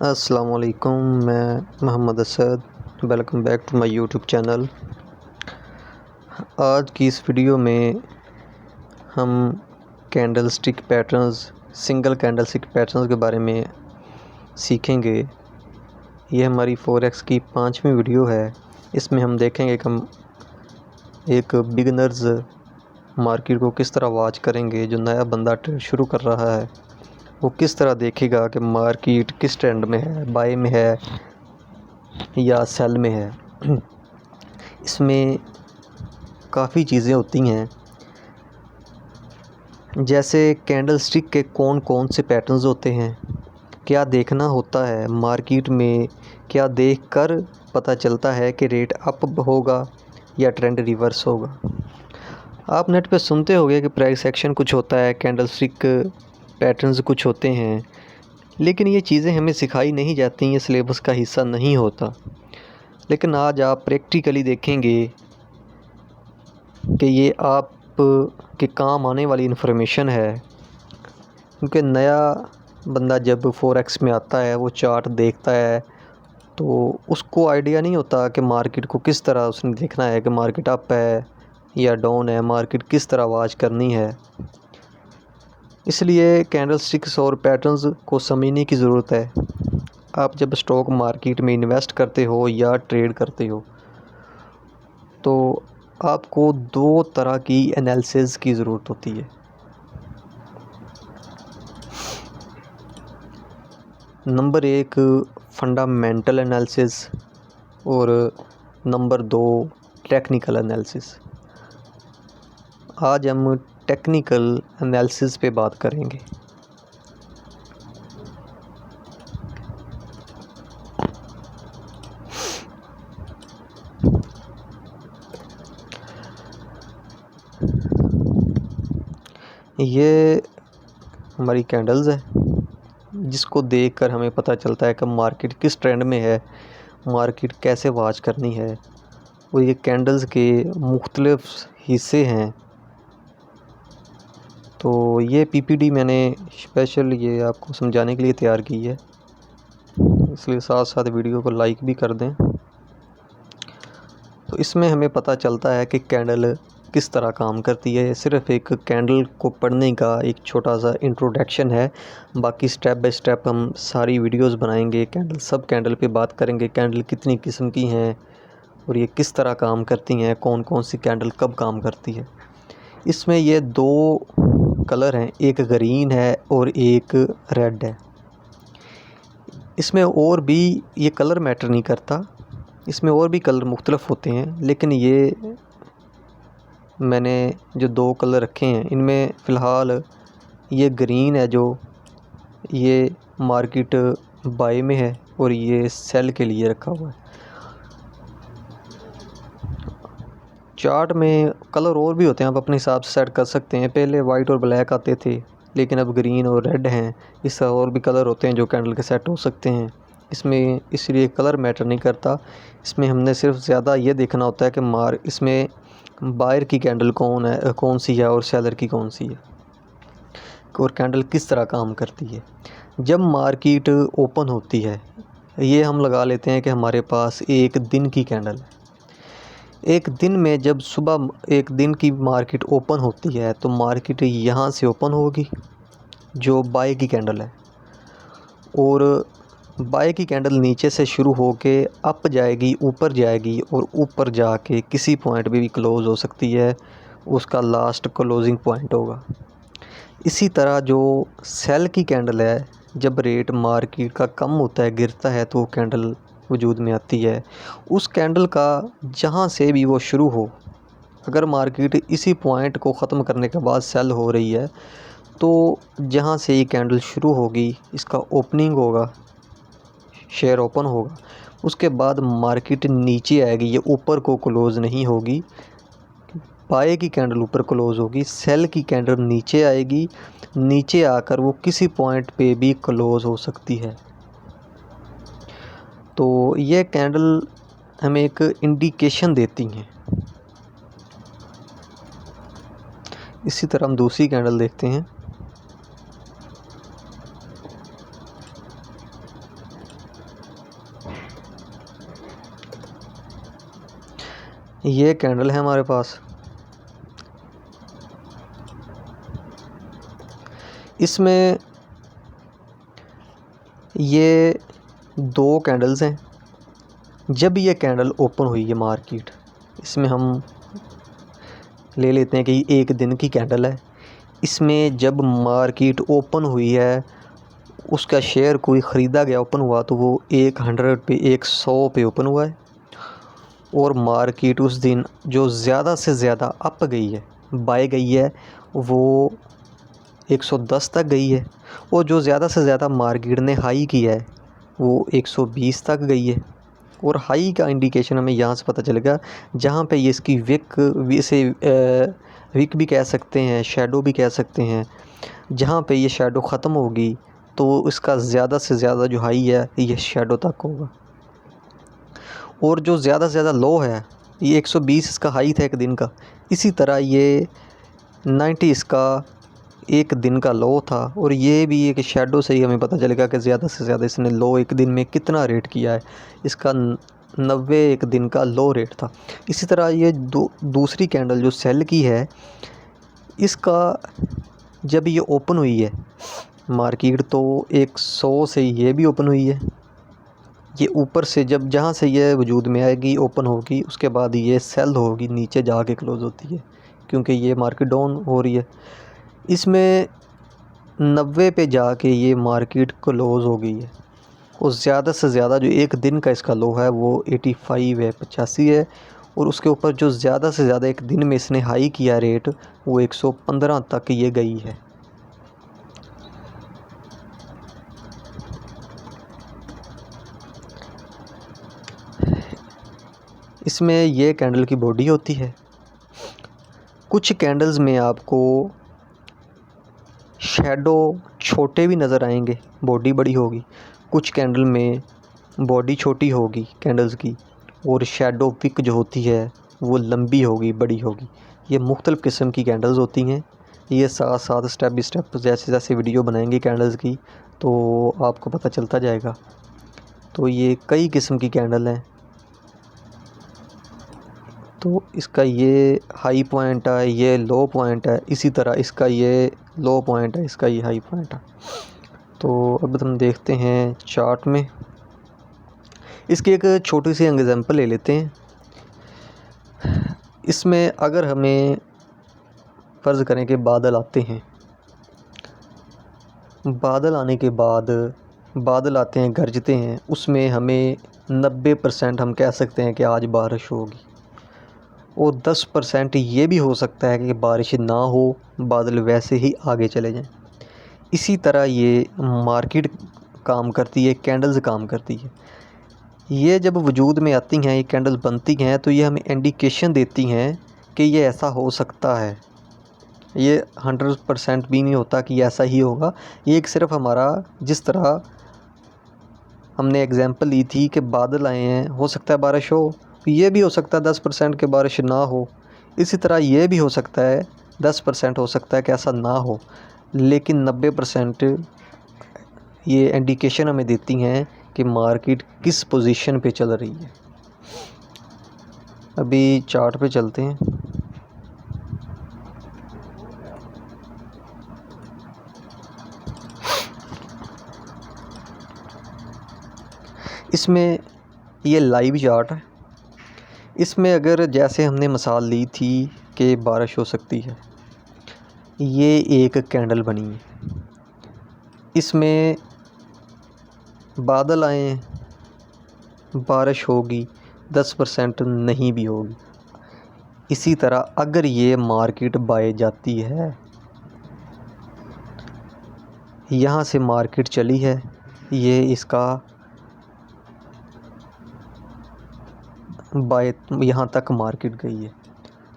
अस्सलामुअलैकुम, मैं Mohammad Asad. Welcome back to my YouTube channel. आज की इस वीडियो में हम candlestick patterns, single candlestick patterns के बारे में सीखेंगे। ये हमारी फॉरेक्स की 5वीं वीडियो है। इसमें हम देखेंगे कि हम एक बिगनर्स मार्केट को किस तरह वॉच करेंगे। जो नया बंदा ट्रेड शुरू कर रहा है वो किस तरह देखेगा कि मार्केट किस ट्रेंड में है, बाय में है या सेल में है। इसमें काफ़ी चीज़ें होती हैं, जैसे कैंडल स्टिक के कौन कौन से पैटर्न्स होते हैं, क्या देखना होता है मार्केट में, क्या देखकर पता चलता है कि रेट अप होगा या ट्रेंड रिवर्स होगा। आप नेट पे सुनते होंगे कि प्राइस एक्शन कुछ होता है, कैंडल स्टिक पैटर्न्स कुछ होते हैं, लेकिन ये चीज़ें हमें सिखाई नहीं जाती, ये सिलेबस का हिस्सा नहीं होता। लेकिन आज आप प्रैक्टिकली देखेंगे कि ये आप के काम आने वाली इन्फॉर्मेशन है। क्योंकि नया बंदा जब फॉरेक्स में आता है, वो चार्ट देखता है तो उसको आइडिया नहीं होता कि मार्केट को किस तरह उसने देखना है, कि मार्केट अप है या डाउन है, मार्केट किस तरह वॉच करनी है। इसलिए कैंडल स्टिक्स और पैटर्न्स को समझने की ज़रूरत है। आप जब स्टॉक मार्केट में इन्वेस्ट करते हो या ट्रेड करते हो तो आपको 2 तरह की एनालिसिस की ज़रूरत होती है। नंबर 1 फंडामेंटल एनालिसिस और नंबर 2 टेक्निकल एनालिसिस। आज हम टेक्निकल एनालिसिस पे बात करेंगे। ये हमारी कैंडल्स है, जिसको देखकर हमें पता चलता है कि मार्केट किस ट्रेंड में है, मार्केट कैसे वॉच करनी है। और ये कैंडल्स के मुख्तलिफ हिस्से हैं। तो ये पीपीटी मैंने स्पेशल ये आपको समझाने के लिए तैयार की है, इसलिए साथ साथ वीडियो को लाइक भी कर दें। तो इसमें हमें पता चलता है कि कैंडल किस तरह काम करती है। सिर्फ एक कैंडल को पढ़ने का एक छोटा सा इंट्रोडक्शन है। बाकी स्टेप बाय स्टेप हम सारी वीडियोस बनाएंगे, सब कैंडल पे बात करेंगे, कैंडल कितनी किस्म की हैं और ये किस तरह काम करती हैं, कौन कौन सी कैंडल कब काम करती है। इसमें ये 2 कलर हैं, एक ग्रीन है और एक रेड है। इसमें और भी ये कलर मैटर नहीं करता, इसमें और भी कलर मुख्तलिफ होते हैं, लेकिन ये मैंने जो 2 कलर रखे हैं इनमें फ़िलहाल ये ग्रीन है, जो ये मार्केट बाय में है और ये सेल के लिए रखा हुआ है। चार्ट में कलर और भी होते हैं, आप अपने हिसाब से सेट कर सकते हैं। पहले वाइट और ब्लैक आते थे, लेकिन अब ग्रीन और रेड हैं। इससे और भी कलर होते हैं जो कैंडल के सेट हो सकते हैं। इसमें इसलिए कलर मैटर नहीं करता। इसमें हमने सिर्फ ज़्यादा ये देखना होता है कि इसमें बायर की कैंडल कौन सी है और सेलर की कौन सी है, और कैंडल किस तरह काम करती है। जब मार्केट ओपन होती है, ये हम लगा लेते हैं कि हमारे पास एक दिन की कैंडल है। एक दिन में जब सुबह एक दिन की मार्केट ओपन होती है तो मार्केट यहाँ से ओपन होगी, जो बाय की कैंडल है, और बाय की कैंडल नीचे से शुरू होके अप जाएगी, ऊपर जाएगी और ऊपर जाके किसी पॉइंट पे भी क्लोज़ हो सकती है, उसका लास्ट क्लोजिंग पॉइंट होगा। इसी तरह जो सेल की कैंडल है, जब रेट मार्केट का कम होता है, गिरता है, तो वो कैंडल वजूद में आती है। उस कैंडल का जहाँ से भी वो शुरू हो, अगर मार्केट इसी पॉइंट को ख़त्म करने के बाद सेल हो रही है तो जहाँ से ये कैंडल शुरू होगी, इसका ओपनिंग होगा, शेयर ओपन होगा, उसके बाद मार्केट नीचे आएगी, ये ऊपर को क्लोज़ नहीं होगी। बाय की कैंडल ऊपर क्लोज़ होगी, सेल की कैंडल नीचे आएगी, नीचे आकर वो किसी पॉइंट पे भी क्लोज़ हो सकती है। तो ये कैंडल हमें एक इंडिकेशन देती हैं। इसी तरह हम दूसरी कैंडल देखते हैं। ये कैंडल है हमारे पास, इसमें ये 2 कैंडल्स हैं। जब ये कैंडल ओपन हुई है मार्केट, इसमें हम ले लेते हैं कि एक दिन की कैंडल है। इसमें जब मार्केट ओपन हुई है, उसका शेयर कोई ख़रीदा गया, ओपन हुआ तो वो 100 पे 100 पे ओपन हुआ है। और मार्केट उस दिन जो ज़्यादा से ज़्यादा अप गई है, बाय गई है, वो 110 तक गई है। और जो ज़्यादा से ज़्यादा मार्केट ने हाई किया है वो 120 तक गई है। और हाई का इंडिकेशन हमें यहाँ से पता चलेगा, जहाँ पे ये इसकी विक भी कह सकते हैं, शैडो भी कह सकते हैं। जहाँ पे ये शैडो ख़त्म होगी तो इसका ज़्यादा से ज़्यादा जो हाई है ये शैडो तक होगा। और जो ज़्यादा से ज़्यादा लो है, ये 120 इसका हाई था एक दिन का। इसी तरह ये 90 इसका एक दिन का लो था। और ये भी एक शैडो से ही हमें पता चलेगा कि ज़्यादा से ज़्यादा इसने लो एक दिन में कितना रेट किया है। इसका 90 एक दिन का लो रेट था। इसी तरह ये दूसरी कैंडल जो सेल की है, इसका जब ये ओपन हुई है मार्केट तो 100 से ये भी ओपन हुई है। ये ऊपर से जब जहाँ से ये वजूद में आएगी, ओपन होगी, उसके बाद ये सेल होगी, नीचे जाके क्लोज़ होती है, क्योंकि ये मार्केट डाउन हो रही है। इसमें 90 पे जाके ये मार्केट क्लोज़ हो गई है। और ज़्यादा से ज़्यादा जो एक दिन का इसका लो है वो 85 है, 85 है। और उसके ऊपर जो ज़्यादा से ज़्यादा एक दिन में इसने हाई किया रेट, वो 115 तक ये गई है। इसमें ये कैंडल की बॉडी होती है। कुछ कैंडल्स में आपको शैडो छोटे भी नज़र आएंगे, बॉडी बड़ी होगी। कुछ कैंडल में बॉडी छोटी होगी कैंडल्स की, और शैडो पिक जो होती है वो लंबी होगी, बड़ी होगी। ये मुख्तलिफ़ किस्म की कैंडल्स होती हैं। ये साथ साथ स्टेप बाई स्टेप जैसे जैसे वीडियो बनाएंगे कैंडल्स की तो आपको पता चलता जाएगा। तो ये कई किस्म की कैंडल हैं। तो इसका ये हाई पॉइंट है, ये लो पॉइंट है, इसी तरह इसका ये लो पॉइंट है, इसका ये हाई पॉइंट है। तो अब हम देखते हैं चार्ट में। इसकी एक छोटी सी एग्जांपल ले लेते हैं। इसमें अगर हमें फ़र्ज़ करें कि बादल आते हैं, बादल आने के बाद बादल आते हैं, गरजते हैं, उसमें हमें 90% हम कह सकते हैं कि आज बारिश होगी। और 10% ये भी हो सकता है कि बारिश ना हो, बादल वैसे ही आगे चले जाएं। इसी तरह ये मार्केट काम करती है, कैंडल्स काम करती है। ये जब वजूद में आती हैं, ये कैंडल बनती हैं, तो ये हमें इंडिकेशन देती हैं कि ये ऐसा हो सकता है। ये 100% भी नहीं होता कि ऐसा ही होगा। ये एक सिर्फ हमारा, जिस तरह हमने एग्जांपल ली थी कि बादल आए हैं, हो सकता है बारिश हो, ये भी हो सकता है 10% के बारिश ना हो। इसी तरह ये भी हो सकता है 10% हो सकता है कि ऐसा ना हो, लेकिन 90% ये इंडिकेशन हमें देती हैं कि मार्केट किस पोजीशन पे चल रही है। अभी चार्ट पे चलते हैं। इसमें ये लाइव चार्ट है। इसमें अगर जैसे हमने मिसाल ली थी कि बारिश हो सकती है, ये एक कैंडल बनी है, इसमें बादल आए हैं, बारिश होगी, 10% नहीं भी होगी। इसी तरह अगर ये मार्केट बाय जाती है, यहाँ से मार्केट चली है, ये इसका बाय यहाँ तक मार्केट गई है।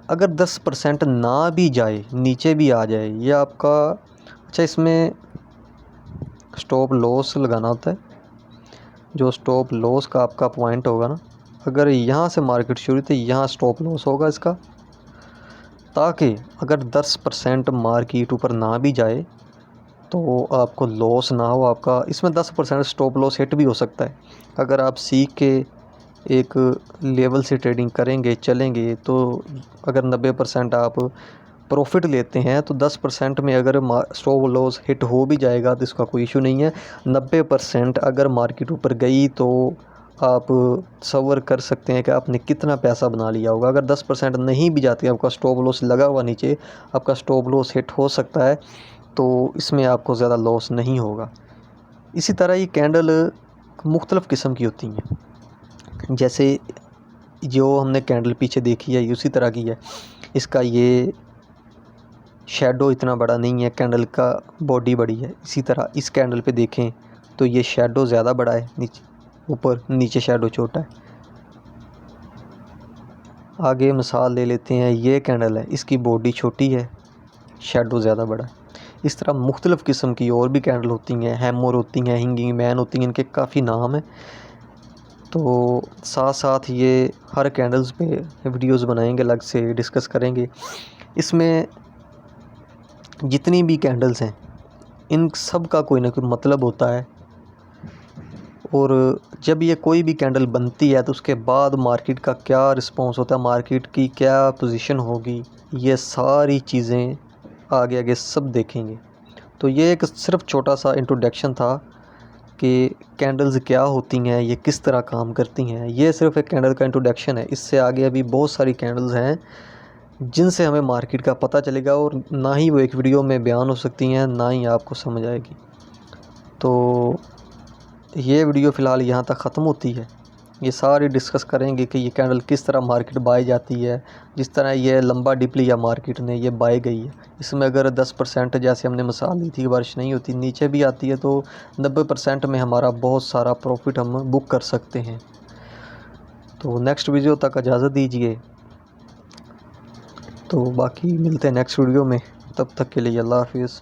अगर 10% ना भी जाए, नीचे भी आ जाए, ये आपका अच्छा, इसमें स्टॉप लॉस लगाना होता है। जो स्टॉप लॉस का आपका पॉइंट होगा ना, अगर यहाँ से मार्केट शुरू थी, यहाँ स्टॉप लॉस होगा इसका, ताकि अगर 10% मार्केट ऊपर ना भी जाए तो आपको लॉस ना हो आपका। इसमें 10% स्टॉप लॉस हिट भी हो सकता है। अगर आप सीख के एक लेवल से ट्रेडिंग करेंगे चलेंगे तो अगर 90% आप प्रॉफिट लेते हैं तो 10% में अगर स्टॉप लॉस हिट हो भी जाएगा तो इसका कोई इशू नहीं है। 90% अगर मार्केट ऊपर गई तो आप सवर कर सकते हैं कि आपने कितना पैसा बना लिया होगा। अगर 10% नहीं भी जाती, आपका स्टॉप लॉस लगा हुआ नीचे, आपका स्टॉप लॉस हिट हो सकता है, तो इसमें आपको ज़्यादा लॉस नहीं होगा। इसी तरह ये कैंडल मुख्तलिफ़ किस्म की होती हैं। जैसे जो हमने कैंडल पीछे देखी है उसी तरह की है। इसका ये शैडो इतना बड़ा नहीं है, कैंडल का बॉडी बड़ी है। इसी तरह इस कैंडल पे देखें तो ये शैडो ज़्यादा बड़ा है, नीचे ऊपर, नीचे शैडो छोटा है। आगे मिसाल ले लेते हैं, ये कैंडल है, इसकी बॉडी छोटी है, शैडो ज़्यादा बड़ा है। इस तरह मुख्तलिफ़ किस्म की और भी कैंडल होती हैं, हैमर होती हैं, हिंगिंग मैन होती हैं, इनके काफ़ी नाम हैं। तो साथ साथ ये हर कैंडल्स पे वीडियोस बनाएंगे, अलग से डिस्कस करेंगे। इसमें जितनी भी कैंडल्स हैं इन सब का कोई ना कोई मतलब होता है, और जब ये कोई भी कैंडल बनती है तो उसके बाद मार्केट का क्या रिस्पॉन्स होता है, मार्केट की क्या पोजीशन होगी, ये सारी चीज़ें आगे आगे सब देखेंगे। तो ये एक सिर्फ छोटा सा इंट्रोडक्शन था कि कैंडल्स क्या होती हैं, ये किस तरह काम करती हैं। ये सिर्फ एक कैंडल का इंट्रोडक्शन है। इससे आगे अभी बहुत सारी कैंडल्स हैं जिनसे हमें मार्केट का पता चलेगा, और ना ही वो एक वीडियो में बयान हो सकती हैं, ना ही आपको समझ आएगी। तो ये वीडियो फ़िलहाल यहाँ तक ख़त्म होती है। ये सारी डिस्कस करेंगे कि ये कैंडल किस तरह मार्केट बाय जाती है। जिस तरह ये लंबा डिप लिया मार्केट ने, ये बाय गई है। इसमें अगर 10% जैसे हमने मिसाल दी थी बारिश नहीं होती, नीचे भी आती है, तो 90% में हमारा बहुत सारा प्रॉफिट हम बुक कर सकते हैं। तो नेक्स्ट वीडियो तक इजाज़त दीजिए। तो बाकी मिलते हैं नेक्स्ट वीडियो में, तब तक के लिए अल्लाह हाफिज़।